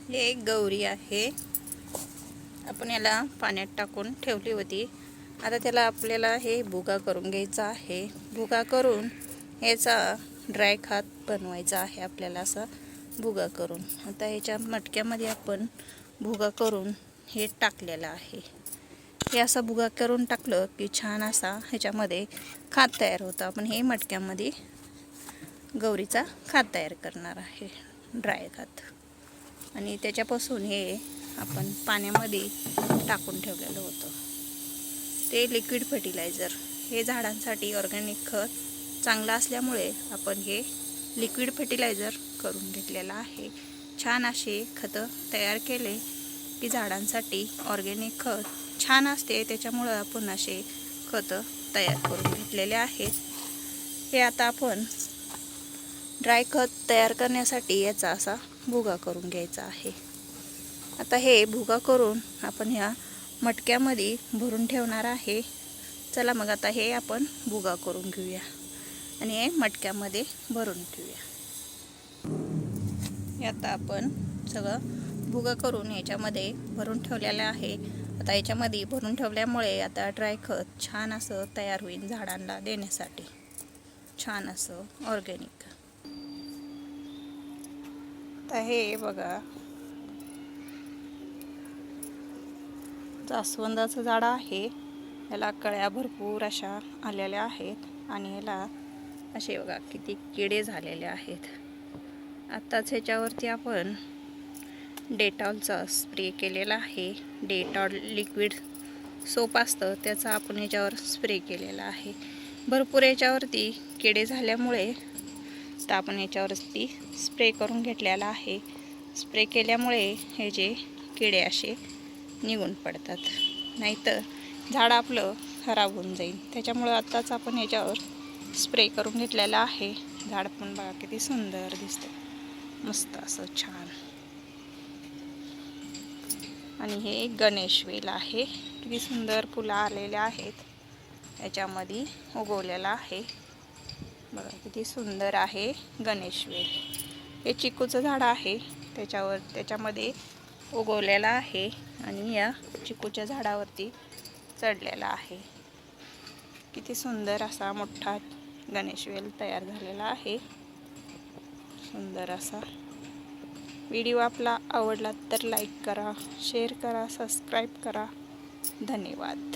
हे एक गौरी आहे. आपण याला पाण्यात टाकून ठेवली होती. आता त्याला आपल्याला हे भुगा करून घ्यायचा आहे. भुगा करून याचा ड्राय खात बनवायचा आहे आपल्याला, असा भुगा करून. आता ह्याच्या मटक्यामध्ये आपण भुगा करून हे टाकलेलं आहे. हे असा भुगा करून टाकलं की छान असा ह्याच्यामध्ये खात तयार होतं. आपण हे मटक्यामध्ये गौरीचा खात तयार करणार आहे, ड्राय खात. आणि त्याच्यापासून हे आपण पाण्यामध्ये टाकून ठेवलेलं होतं, ते लिक्विड फर्टिलायझर. हे झाडांसाठी ऑर्गॅनिक खत चांगलं असल्यामुळे आपण हे लिक्विड फर्टिलायझर करून घेतलेलं आहे. छान असे खतं तयार केले की झाडांसाठी ऑर्गॅनिक खत छान असते. त्याच्यामुळं आपण असे खतं तयार करून घेतलेले आहेत. हे आता आपण ड्राय खत तयार करण्यासाठी याचा असा भुगा करून घ्यायचा आहे. आता हे भुगा करून आपण ह्या मटक्यामध्ये भरून ठेवणार आहे. चला मग आता हे आपण भुगा करून घेऊया आणि हे मटक्यामध्ये भरून ठेवूया. हे आता आपण सगळं भुगा करून याच्यामध्ये भरून ठेवलेलं आहे. आता याच्यामध्ये भरून ठेवल्यामुळे आता ड्राय खत छान असं तयार होईल झाडांना देण्यासाठी, छान असं ऑर्गॅनिक. तर हे बघा, जास्वंदाचं झाड आहे. याला कळ्या भरपूर अशा आलेल्या आहेत आणि याला असे बघा किती किडे झालेले आहेत. आत्ताच ह्याच्यावरती आपण डेटॉलचा स्प्रे केलेला आहे. डेटॉल लिक्विड सोप असतं त्याचा आपण याच्यावर स्प्रे केलेला आहे. भरपूर याच्यावरती किडे झाल्यामुळे तर आपण याच्यावरती स्प्रे करून घेतलेला आहे. स्प्रे केल्यामुळे हे जे किडे असे निघून पडतात, नाहीतर झाड आपलं खराब होऊन जाईल. त्याच्यामुळं आत्ताच आपण याच्यावर स्प्रे करून घेतलेला आहे. झाड पण बघा किती सुंदर दिसतं, मस्त असं छान. आणि हे गणेश वेल आहे. किती सुंदर फुलं आलेले आहेत याच्यामध्ये उगवलेला आहे. बघा किती सुंदर आहे गणेश वेल. हे चिकूचं झाड आहे, त्याच्यामध्ये उगवलेला आहे आणि या चिकूच्या झाडावरती चढलेला आहे. किती सुंदर असा मोठा गणेश वेल तयार झालेला आहे, सुंदर असा. व्हिडिओ आपला आवडला तर लाईक करा, शेअर करा, सबस्क्राईब करा. धन्यवाद.